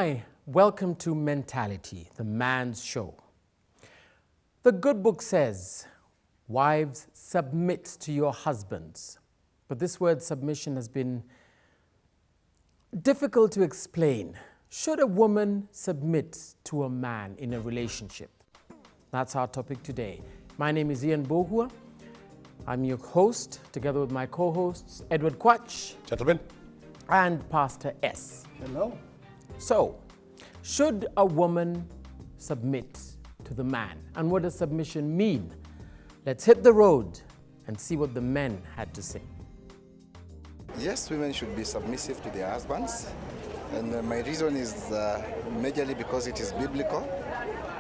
Hi, welcome to Mentality, the man's show. The good book says, wives, submit to your husbands. But this word submission has been difficult to explain. Should a woman submit to a man in a relationship? That's our topic today. My name is Ian Bohua. I'm your host, together with my co-hosts, Edward Quach. Gentlemen. And Pastor S. Hello. So, should a woman submit to the man? And what does submission mean? Let's hit the road and see what the men had to say. Yes, women should be submissive to their husbands. And my reason is majorly because it is biblical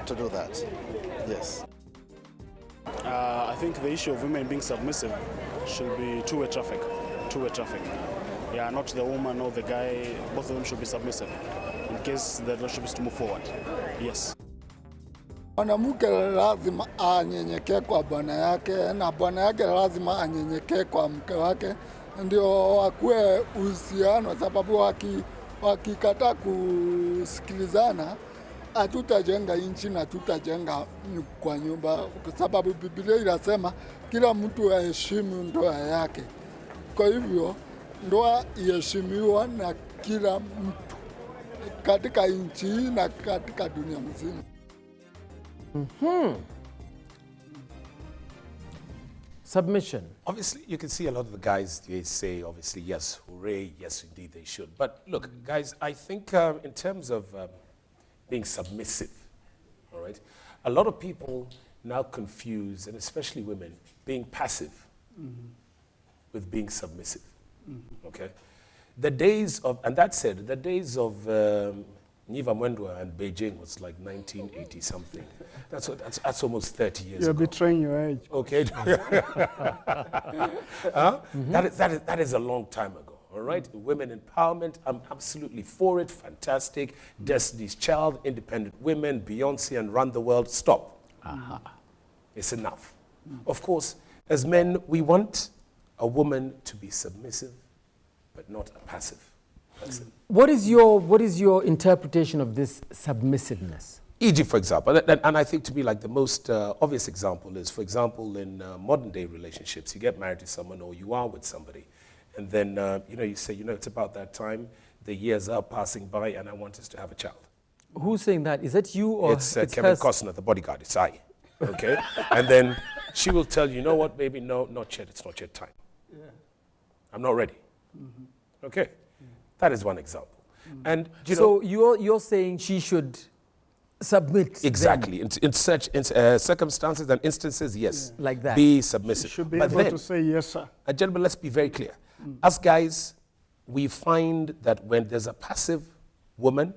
to do that. Yes. I think the issue of women being submissive should be two-way traffic. Two-way traffic. Yeah, not the woman or the guy. Both of them should be submissive in case the relationship is to move forward. Yes. Mwanamke lazima anyenyekee kwa bwana yake na bwana yake lazima anyenyekee kwa mke wake, ndio wakuwe uhusiano, sababu wakikataa kusikilizana hatutajenga nchi na tutajenga kwa nyumba, kwa sababu Biblia inasema kila mtu aheshimu ndoa yake. Kwa hivyo ndoa iheshimiwa na kila mtu katika nchi na katika dunia mzima. Submission. Obviously, you can see a lot of the guys, they say, obviously, yes, hooray, yes, indeed, they should. But look, guys, I think in terms of being submissive, all right, a lot of people now confuse, and especially women, being passive with being submissive, okay? The days of, and that said, the days of Niva Mwendwa and Beijing was like 1980 something. That's almost 30 years You're ago. betraying your age. Okay. That is a long time ago, all right? Women empowerment, I'm absolutely for it, fantastic. Destiny's Child, independent women, Beyonce and Run the World, stop. It's enough. Of course, as men, we want a woman to be submissive, but not a passive person. What is your interpretation of this submissiveness? E.g., for example, and I think to me like the most obvious example is, for example, in modern day relationships, you get married to someone or you are with somebody, and then you say, it's about that time, the years are passing by, and I want us to have a child. Who's saying that? Is that you or it's Kevin Costner, the bodyguard? It's I. Okay, and then she will tell you, what, baby? No, not yet. It's not yet time. Yeah. I'm not ready. Okay, that is one example. And so you're saying she should submit. Exactly. In such circumstances and instances, yes. Yeah. Like that. Be submissive. You should be able to say yes, sir. And gentlemen, let's be very clear. As guys, we find that when there's a passive woman,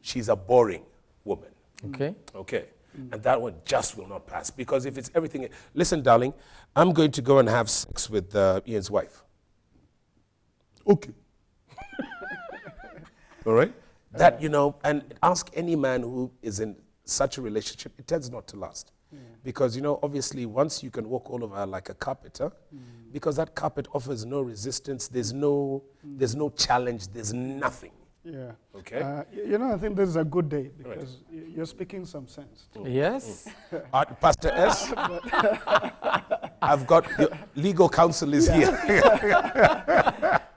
she's a boring woman. Okay. Okay. And that one just will not pass. Because if it's everything... Listen, darling, I'm going to go and have sex with Ian's wife. Okay. All right? That, and ask any man who is in such a relationship, it tends not to last. Yeah. Because, obviously, once you can walk all over like a carpet, because that carpet offers no resistance, there's no challenge, there's nothing. Yeah. Okay. I think this is a good day because you're speaking some sense. Yes. Pastor S, I've got your legal counsel is here.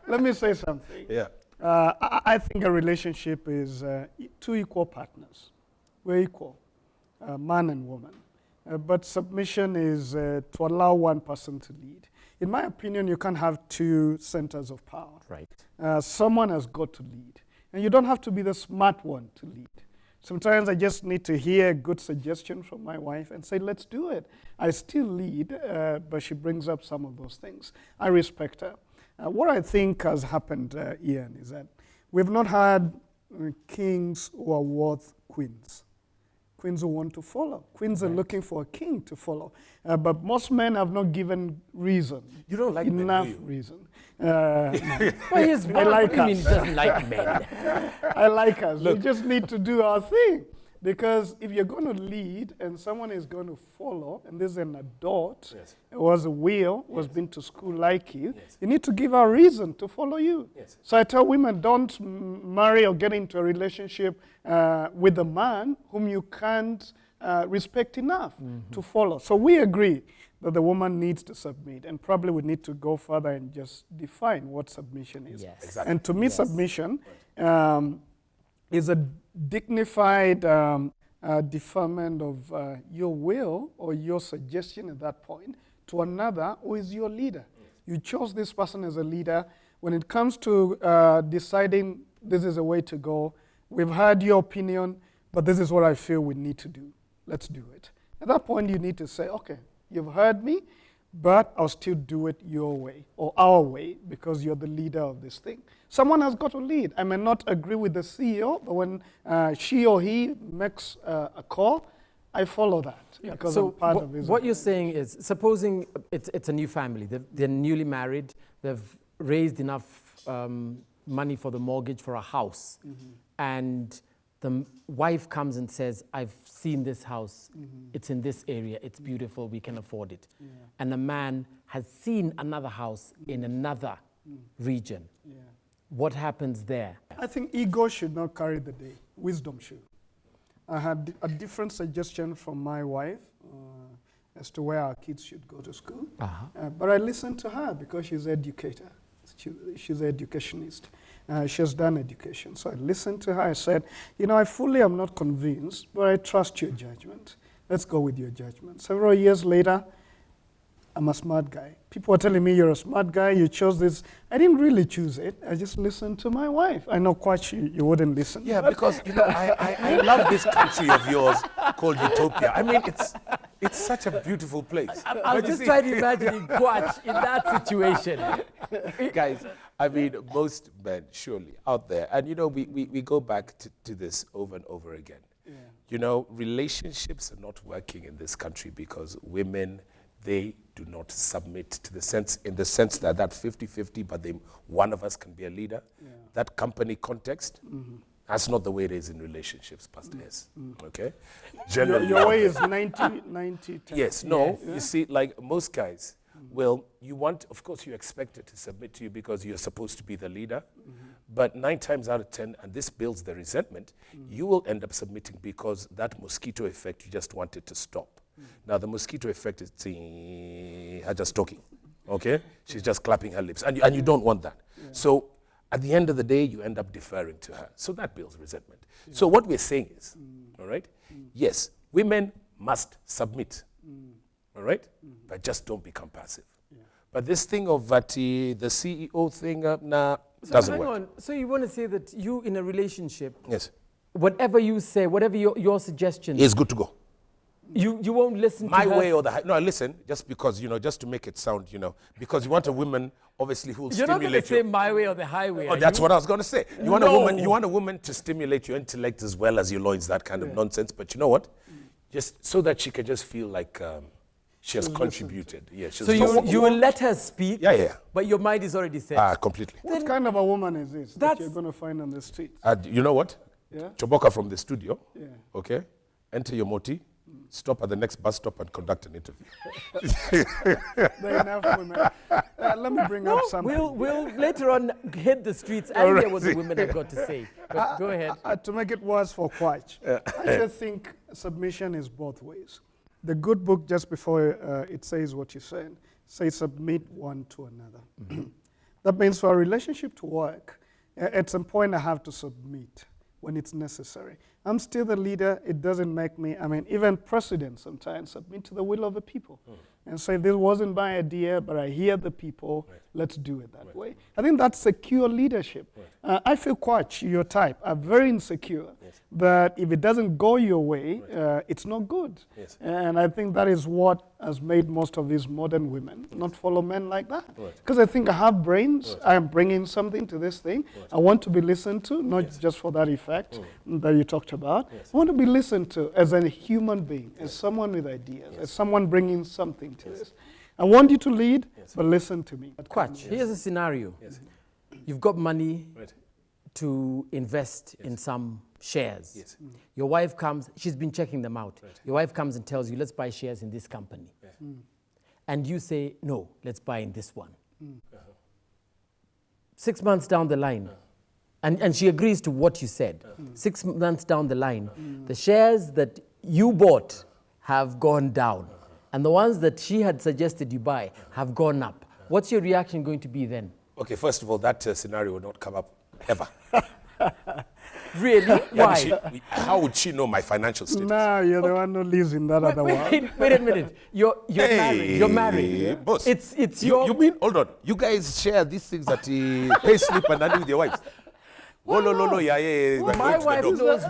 Let me say something. Yeah. I think a relationship is two equal partners. We're equal, man and woman. But submission is to allow one person to lead. In my opinion, you can't have two centers of power. Right. Someone has got to lead. And you don't have to be the smart one to lead. Sometimes I just need to hear a good suggestion from my wife and say, let's do it. I still lead, but she brings up some of those things. I respect her. What I think has happened, Ian, is that we've not had kings who are worth queens. Queens who want to follow. Queens are looking for a king to follow. But most men have not given reason. You don't like enough men, do you? Reason. Well, I like us. He doesn't like men. I like us. Look, we just need to do our thing. Because if you're going to lead and someone is going to follow, and this is an adult, Yes. was a will, was Yes. been to school like you, Yes. you need to give a reason to follow you. Yes. So I tell women, don't marry or get into a relationship with a man whom you can't respect enough to follow. So we agree that the woman needs to submit, and probably we need to go further and just define what submission is. Yes. Exactly. And to me, Yes. submission is a dignified deferment of your will or your suggestion at that point to another who is your leader. You chose this person as a leader. When it comes to deciding this is a way to go, we've heard your opinion, but this is what I feel we need to do. Let's do it. At that point, you need to say, okay, you've heard me, but I'll still do it your way or our way because you're the leader of this thing. Someone has got to lead. I may not agree with the CEO, but when she or he makes a call, I follow that because So I'm part of his. what you're saying is, supposing it's a new family, they're newly married, they've raised enough money for the mortgage for a house, and the wife comes and says, I've seen this house, it's in this area, it's beautiful, we can afford it. And the man has seen another house in another region. What happens there? I think ego should not carry the day. Wisdom should. I had a different suggestion from my wife as to where our kids should go to school. But I listened to her because she's an educator. She's an educationist. She has done education. So I listened to her. I said, I fully am not convinced, but I trust your judgment. Let's go with your judgment. Several years later, I'm a smart guy. People are telling me you're a smart guy, you chose this. I didn't really choose it. I just listened to my wife. I know quite you wouldn't listen. Yeah, because I love this country of yours called Utopia. I mean, it's such a beautiful place. I was just trying to imagine Kwach in that situation. Guys, I mean, most men surely out there, and we go back to this over and over again. Relationships are not working in this country because women, they do not submit to the sense that 50-50, but one of us can be a leader. That company context, that's not the way it is in relationships, Pastor S. Okay? Generally, Your way is 90-10. yes, no, you see, like most guys, of course you expect it to submit to you because you're supposed to be the leader, but 9 times out of 10, and this builds the resentment, you will end up submitting because that mosquito effect, you just want it to stop. Now, the mosquito effect is her just talking, okay? She's just clapping her lips, and you don't want that. So at the end of the day, you end up deferring to her. So that builds resentment. So what we're saying is, all right, yes, women must submit, all right, but just don't become passive. But this thing of the CEO thing, doesn't work. On. So you want to say that you in a relationship, Yes. whatever you say, whatever your suggestion, It's good to go. you won't listen My to her. way or the highway. No, listen, just because, just to make it sound, because you want a woman, obviously, who will You're not going to stimulate say you. my way or the highway. Oh, are that's you? what I was going to say. You No. want a woman to stimulate your intellect as well as your loins, that kind of nonsense. But you know what? Just so that she can just feel like she has contributed. Yeah. So you will let her speak, Yeah. but your mind is already set. Completely. What kind of a woman is this that That's- you're going to find on the street? You know what? Yeah. Choboka from the studio. Yeah. Okay. Enter your moti. Stop at the next bus stop and conduct an interview. There are enough women. Let me bring up something. We'll later on hit the streets and hear what the women have got to say. But go ahead. To make it worse for Kwach, I just think submission is both ways. The good book, just before it says what you said, says submit one to another. That means for a relationship to work, at some point I have to submit when it's necessary. I'm still the leader. It doesn't make me, even presidents sometimes submit to the will of the people and say, this wasn't my idea, but I hear the people. Let's do it that way. I think that's secure leadership. I feel quite your type are very insecure that if it doesn't go your way, it's not good. And I think that is what has made most of these modern women not follow men like that. Because I think I have brains. I am bringing something to this thing. I want to be listened to, not just for that effect that you talked about. I want to be listened to as a human being, as someone with ideas, as someone bringing something to this. I want you to lead, but listen to me. Kwach, here's a scenario. You've got money to invest in some shares. Yes. Your wife comes, she's been checking them out. Right. Your wife comes and tells you, let's buy shares in this company. And you say, no, let's buy in this one. 6 months down the line, and she agrees to what you said. 6 months down the line, the shares that you bought have gone down, and the ones that she had suggested you buy have gone up. What's your reaction going to be then? Okay, first of all, that scenario will not come up ever. Really? Why? How would she know my financial status? No, you're the one who lives in that other world. Wait a minute. You're married. You're married. Boss, It's your... You mean, hold on, you guys share these things that pay sleep and nanny with your wives? Oh, no, yeah. My wife knows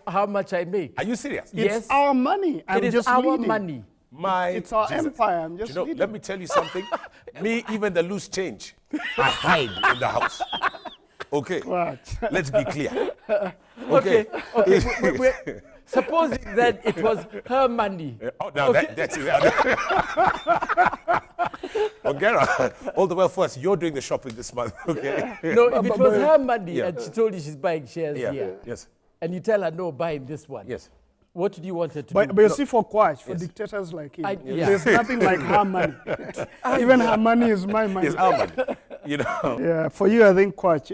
how much I make. Are you serious? Yes. It's our money. It is our money. It's our empire. I'm just leading. Let me tell you something. Me, even the loose change, I hide in the house. Okay. What? Let's be clear. Okay. Supposing that it was her money. Oh, now that's it. Ogera, all the way first, you're doing the shopping this month, okay? No, if it was her money and she told you she's buying shares here, yes, and you tell her, no, buy in this one, yes. what do you want her to But do? you see, for Kwach, for Yes. dictators like him, Yeah. there's nothing like her money. Even her money is my money. It's our money, you know? Yeah, for you, I think, Kwach,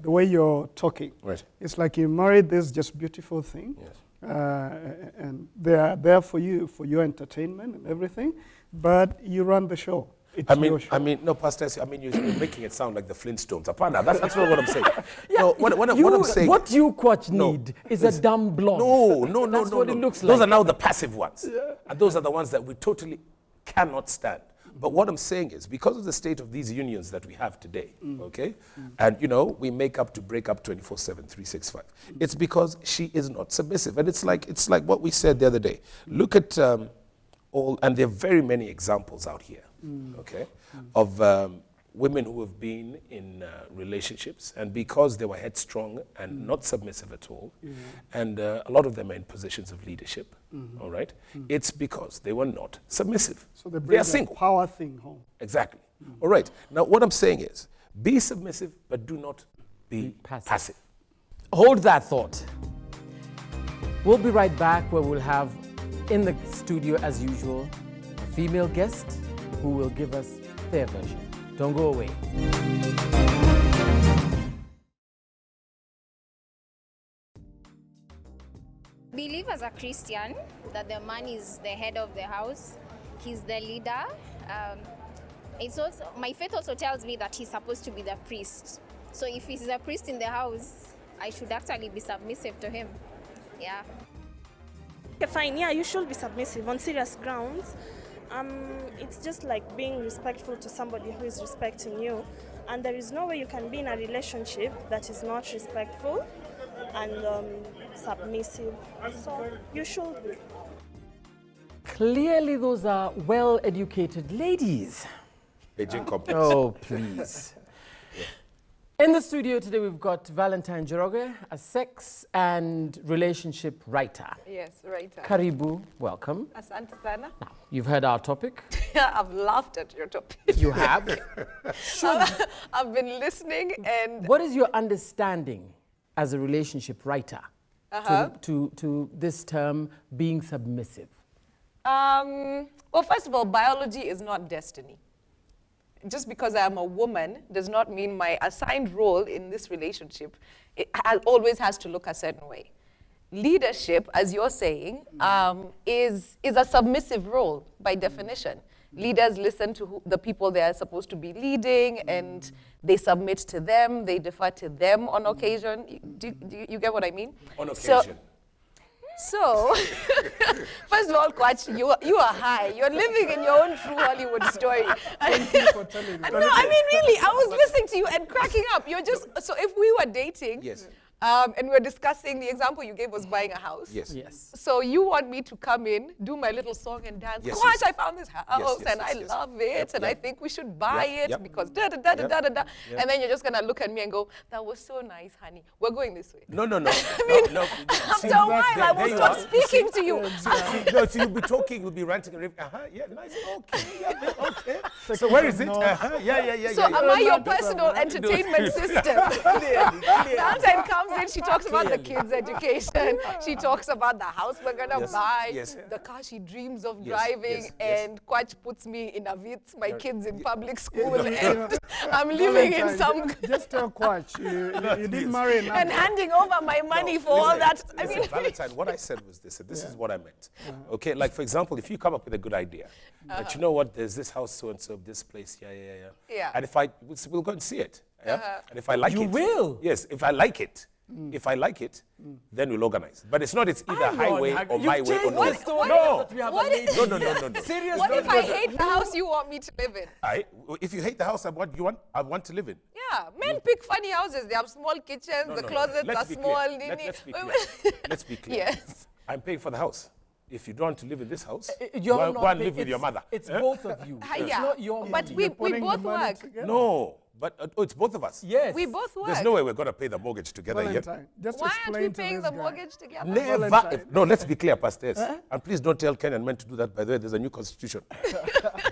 the way you're talking, Right. it's like you married this just beautiful thing, Yes. and they are there for you, for your entertainment and everything, but you run the show. It's your show. No, Pastor, you're making it sound like the Flintstones. Apana, that's not what I'm saying. No, what I'm saying. What you, Kwach, No, need is a dumb blonde. No. That's what it looks Those like. are now the passive ones. And those are the ones that we totally cannot stand. But what I'm saying is, because of the state of these unions that we have today, okay, and we make up to break up 24/7, 365. It's because she is not submissive, and it's like what we said the other day. Look at and there are very many examples out here, okay, of women who have been in relationships, and because they were headstrong and not submissive at all, and a lot of them are in positions of leadership, all right, it's because they were not submissive. So they are bring that single. power thing home. Exactly. All right. Now, what I'm saying is, be submissive, but do not be passive. Hold that thought. We'll be right back, where we'll have in the studio, as usual, a female guest who will give us their version. Don't go away. Believe as a Christian that the man is the head of the house. He's the leader. It's also, my faith also tells me that he's supposed to be the priest. So if he's a priest in the house, I should actually be submissive to him. Yeah. Okay, fine. Yeah, you should be submissive on serious grounds. It's just like being respectful to somebody who is respecting you. And there is no way you can be in a relationship that is not respectful and submissive. So you should be. Clearly, those are well-educated ladies. Beijing complex. Oh, please. In the studio today, we've got Valentine Njoroge, a sex and relationship writer. Yes, right. Karibu, welcome. Asante sana. Now, you've heard our topic. I've laughed at your topic. You have. I've been listening, and What is your understanding as a relationship writer to this term, being submissive? well, first of all, biology is not destiny. Just because I am a woman does not mean my assigned role in this relationship always has to look a certain way. Leadership, as you're saying, is a submissive role by definition. Leaders listen to the people they are supposed to be leading, and they submit to them, they defer to them on occasion. Do you get what I mean? On occasion. So, first of all, Kwach, you are high. You're living in your own true Hollywood story. Thank you for telling me. No, I mean, really, I was listening to you and cracking up. You're just, so if we were dating, Yes. and we're discussing, the example you gave was buying a house. Yes. Yes. So you want me to come in, do my little song and dance. Yes, Gosh, yes. I found this house yes, and yes, I yes. love it Yep, and I yep. think we should buy Yep, it yep. because da da da da Yep, da da da. yep. And then you're just gonna look at me and go, "That was so nice, honey. We're going this way." No, no, no. mean, no. After a while, I will you stop are. speaking to you. No, so you'll be talking, you'll be ranting and raving. Yeah, nice. Okay, yeah, okay. So where is it? Yeah. So am I your personal entertainment system? Valentine comes in, she talks about the kids' education. She talks about the house we're gonna Yes, buy, yes. the car she dreams of Yes, driving, yes, yes. and Quach puts me in a Vitz, my kids in public school, Yeah. and I'm living in some... Just tell Quach, you didn't marry enough. and handing over my money for all that. I mean, Valentine, what I said was this, and this is what I meant. Okay, like for example, if you come up with a good idea, that you know what, there's this house so and so, this place, Yeah. and if we'll go and see it, and if I like You it, will? yes, if I like it, then we'll organize. But it's not. It's either highway or my way or no. No. Serious. what if I hate the house you want me to live in? If you hate the house, I want to live in. Yeah, men pick funny houses. They have small kitchens, the closets Let's are be small. clear. Let's be clear. Let's be clear. Yes. I'm paying for the house. If you don't want to live in this house, You're go not and live with your mother. It's both of you. It's Yeah. not your But money. we Putting both the money work. together. No, but it's both of us. Yes. We both work. There's no way we're going to pay the mortgage together yet. Valentine, just Why aren't explain we to paying this the guy. mortgage together? Never. Valentine. No, let's be clear, pastors. And please don't tell Kenyan men to do that. By the way, there's a new constitution.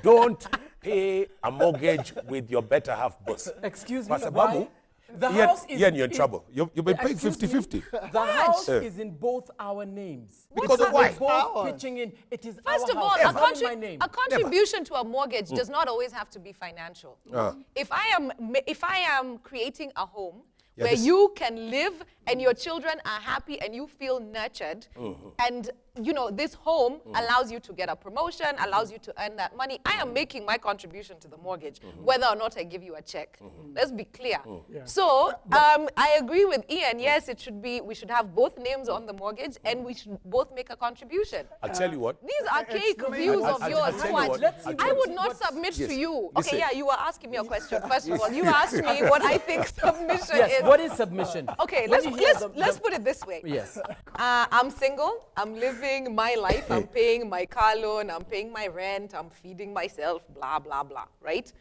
Don't pay a mortgage with your better half boss. Excuse me. Pastor Why? Babu, The Ian, house is Ian, you're in trouble. You've been paying Excuse me. 50-50. The house Yeah. is in both our names. Because of why? We're both pitching in. It is First our of all, house. It's not in my name. a contribution to a mortgage does not always have to be financial. If I am creating a home Yeah, where this- you can live and your children are happy and you feel nurtured, and this home allows you to get a promotion, allows you to earn that money, I am making my contribution to the mortgage, whether or not I give you a check. Let's be clear. Yeah. So I agree with Ian. Yes, we should have both names on the mortgage, and we should both make a contribution. I'll tell you what. These archaic explain- views I'll of tell yours, you Swat. what, Let's see I'll I tell would you. not submit Yes. to you. Listen. Okay, yeah, you were asking me a question. First of all, you asked me what I think submission Yes. is. What is submission? Okay, When you hear let's put it this way. Yes. I'm single. I'm living my life. I'm paying my car loan. I'm paying my rent. I'm feeding myself. Blah blah blah. Right?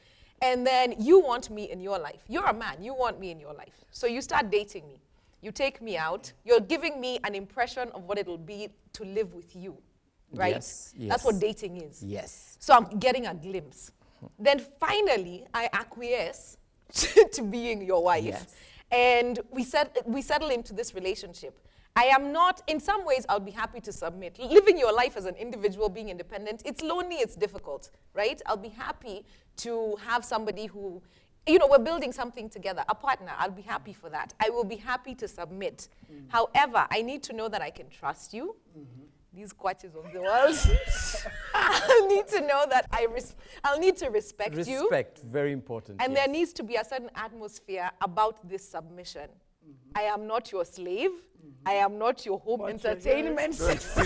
And then you want me in your life. You're a man. You want me in your life. So you start dating me. You take me out. You're giving me an impression of what it'll be to live with you. Right? Yes, That's what dating is. Yes. So I'm getting a glimpse. Then finally, I acquiesce to being your wife. Yes. And we settle into this relationship. I am not, in some ways, I'll be happy to submit. Living your life as an individual, being independent, it's lonely, it's difficult, right? I'll be happy to have somebody who, we're building something together, a partner. I'll be happy for that. I will be happy to submit. However, I need to know that I can trust you. These quatches of the world. I need to know that I'll need to respect you. Respect, very important. And yes. there needs to be a certain atmosphere about this submission. I am not your slave. I am not your home entertainment system.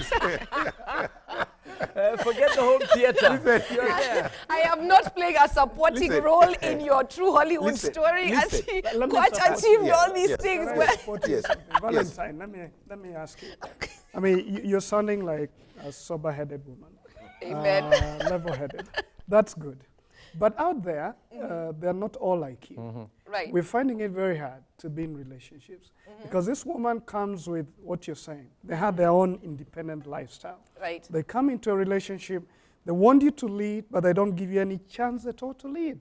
Forget the home theater. You're there. I am not playing a supporting Listen. role in your true Hollywood Listen. story. Listen. And Let me Quach support achieved you. all these Yes. things. Can I Where support you Yes. something? Valentine, let me ask you. I mean, you're sounding like a sober-headed woman. Amen. Level-headed. That's good. But out there, they're not all like you. Right. We're finding it very hard to be in relationships because this woman comes with what you're saying. They have their own independent lifestyle. Right. They come into a relationship, they want you to lead, but they don't give you any chance at all to lead.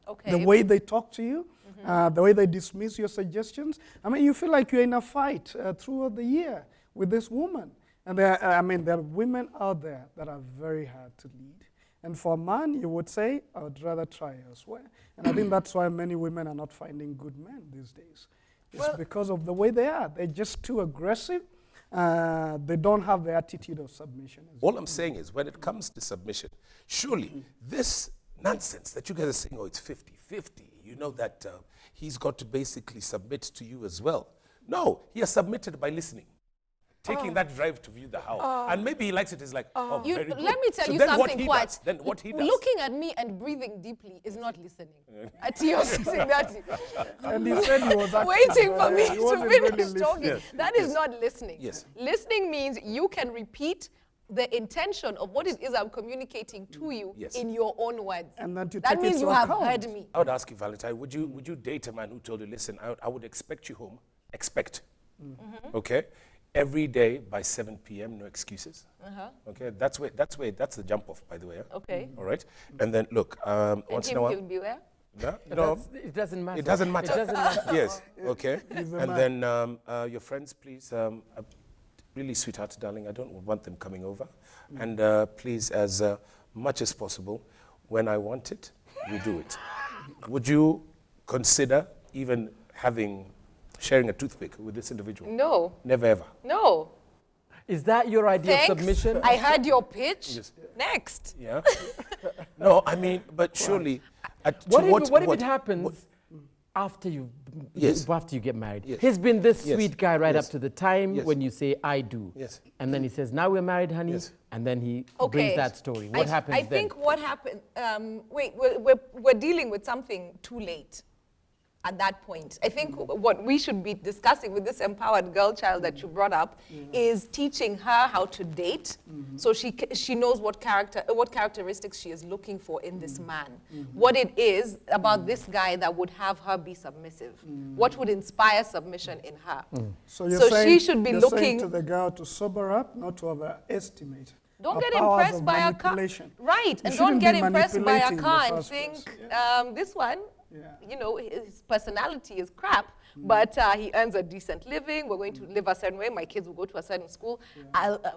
Okay. The way they talk to you, the way they dismiss your suggestions. I mean, you feel like you're in a fight throughout the year with this woman. And there are women out there that are very hard to lead. And for a man, you would say, I would rather try elsewhere. And I think that's why many women are not finding good men these days. It's because of the way they are. They're just too aggressive. They don't have the attitude of submission. All I'm saying is, when it comes to submission, surely this nonsense that you guys are saying, oh, it's 50-50, you know that he's got to basically submit to you as well. No, he has submitted by listening taking that drive to view the house. And maybe he likes it. He's like, oh, very good. Let me tell So you then something, then what he does. Looking at me and breathing deeply is not listening. Atiyo saying that. And he said he was actually Waiting for me he to wasn't finish really talking. Yes. That is not listening. Yes. Listening means you can repeat the intention of what it is I'm communicating to you in your own words. And that you that take means it you to have account. heard me. I would ask you, Valentine, would you date a man who told you, listen, I would expect you home, okay, every day by 7 p.m., no excuses. Okay, that's the jump off, by the way. Okay. All right, and then look, once in a while. He'll be where? No, It doesn't matter. it doesn't matter. It doesn't matter. Yes, okay. He's a And man. then your friends, please, really sweetheart, darling, I don't want them coming over. And please, as much as possible, when I want it, we do it. Would you consider even sharing a toothpick with this individual? No. Never ever. No. Is that your idea Thanks. of submission? I heard your pitch. Yes. Next. Yeah. No, I mean, but surely. What if it happens after you get married? Yes. He's been this Yes. sweet guy right Yes. up to the time Yes. when you say I do. Yes. And then he says, now we're married, honey. Yes. And then he Okay. brings that story. What happens I then? think what happened, we're dealing with something too late at that point. I think what we should be discussing with this empowered girl child that you brought up is teaching her how to date, so she knows what characteristics she is looking for in this man, what it is about this guy that would have her be submissive, what would inspire submission in her. So, you're So saying, she should be you're looking- saying to the girl to sober up, not to overestimate. Don't her get powers impressed of by a car. manipulation. Right, You and shouldn't don't get be impressed by a manipulating in the car and first think, place. this one, Yeah. his personality is crap, but he earns a decent living. We're going to live a certain way. My kids will go to a certain school.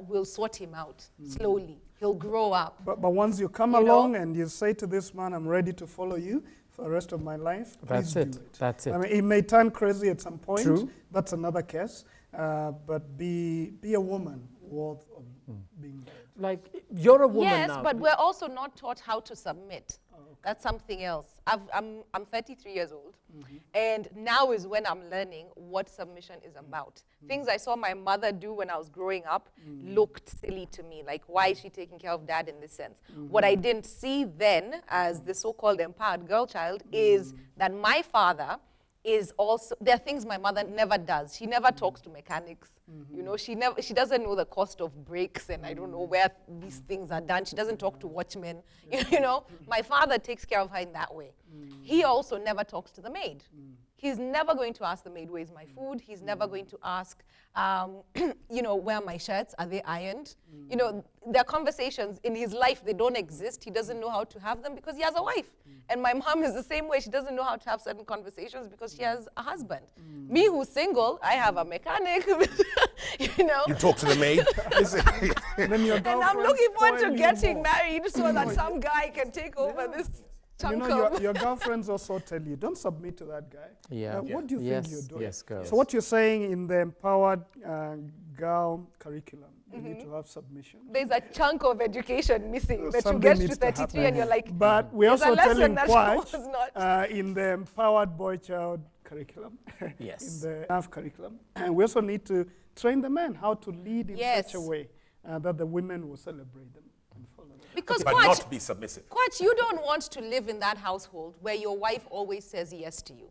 We'll sort him out slowly. He'll grow up. But once you come You know? along and you say to this man, I'm ready to follow you for the rest of my life, That's please it. do it. That's it. I mean, he may turn crazy at some point. True. That's another case. But be a woman worth of being led. Like, you're a woman Yes, now. but we're also not taught how to submit. That's something else. I'm 33 years old, and now is when I'm learning what submission is about. Things I saw my mother do when I was growing up looked silly to me. Like, why is she taking care of dad in this sense? What I didn't see then, as the so-called empowered girl child, is that my father is also, there are things my mother never does. She never talks to mechanics. You know, she doesn't know the cost of brakes, and I don't know where these things are done. She doesn't talk to watchmen. You know, my father takes care of her in that way. He also never talks to the maid. He's never going to ask the maid, where's my food? He's never going to ask, where are my shirts? Are they ironed? You know, there are conversations in his life, they don't exist. He doesn't know how to have them because he has a wife. And my mom is the same way. She doesn't know how to have certain conversations because she has a husband. Me, who's single, I have a mechanic, you know. You talk to the maid. And then your And I'm girlfriend looking forward to spoil you getting more. married so that some guy can take over this You chunk know, of... your girlfriends also tell you, don't submit to that guy. Yeah. What do you Yes, think you're doing? yes, girls. So what you're saying in the empowered girl curriculum, you need to have submission. There's a chunk of education missing that you Something get to needs to 33 happen. and you're like, But we're there's a also lesson telling that Quach was not. in the empowered boy-child curriculum, Yes. in the NAF curriculum, and we also need to train the men how to lead in such a Yes. way that the women will celebrate them and follow them. Because But Quach, not be submissive. you don't want to live in that household where your wife always says yes to you.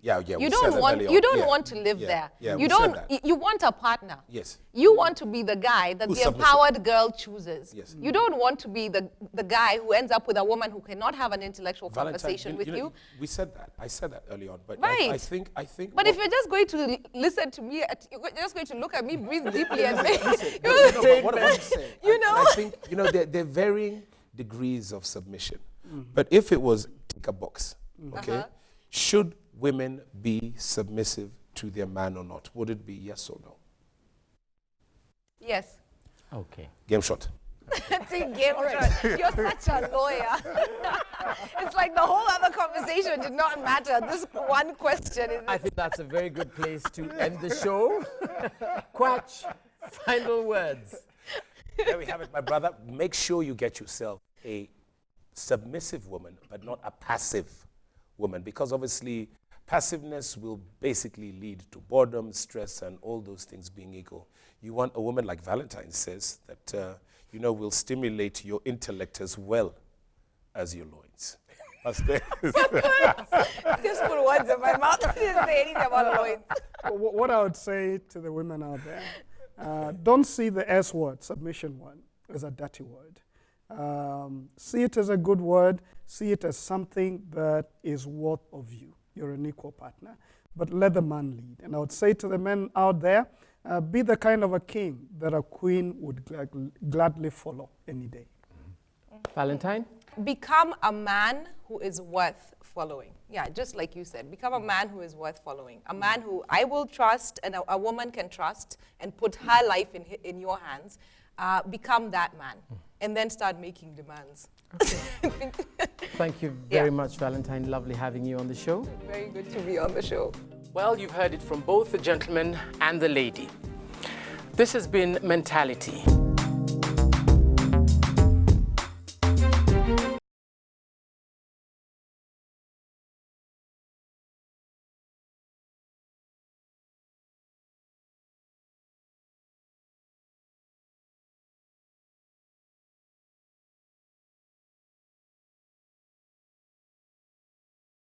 Yeah. You we said don't that want earlier you on. don't Yeah. want to live Yeah. there. Yeah, you we don't said that. you want a partner. Yes. You want to be the guy that Who's the submissive. empowered girl chooses. Yes. You don't want to be the guy who ends up with a woman who cannot have an intellectual Valentine, conversation with you. We said that. I said that early on. But Right. I think. But if you're just going to listen to me, you're just going to look at me, breathe deeply, and say, what I'm saying, You know? I think there are varying degrees of submission. But if it was tick a box, okay, should women be submissive to their man or not? Would it be yes or no? yes. Okay. Game shot. See, game shot. You're such a lawyer. It's like the whole other conversation did not matter. This one question is. I think that's a very good place to end the show. Quach, final words. There we have it, my brother. Make sure you get yourself a submissive woman, but not a passive woman, because obviously Passiveness will basically lead to boredom, stress, and all those things being equal. You want a woman like Valentine says that, will stimulate your intellect as well as your loins. Just put words in my mouth. I didn't say anything about loins. What I would say to the women out there, don't see the S word, submission word, as a dirty word. See it as a good word. See it as something that is worth of you. You're an equal partner. But let the man lead. And I would say to the men out there, be the kind of a king that a queen would gladly follow any day. Valentine? Become a man who is worth following. Yeah, just like you said, become a man who is worth following. A man who I will trust and a woman can trust and put her life in your hands. Become that man and then start making demands. Okay. Thank you very much, Valentine. Lovely having you on the show. Very good to be on the show. Well, you've heard it from both the gentleman and the lady. This has been Mentality.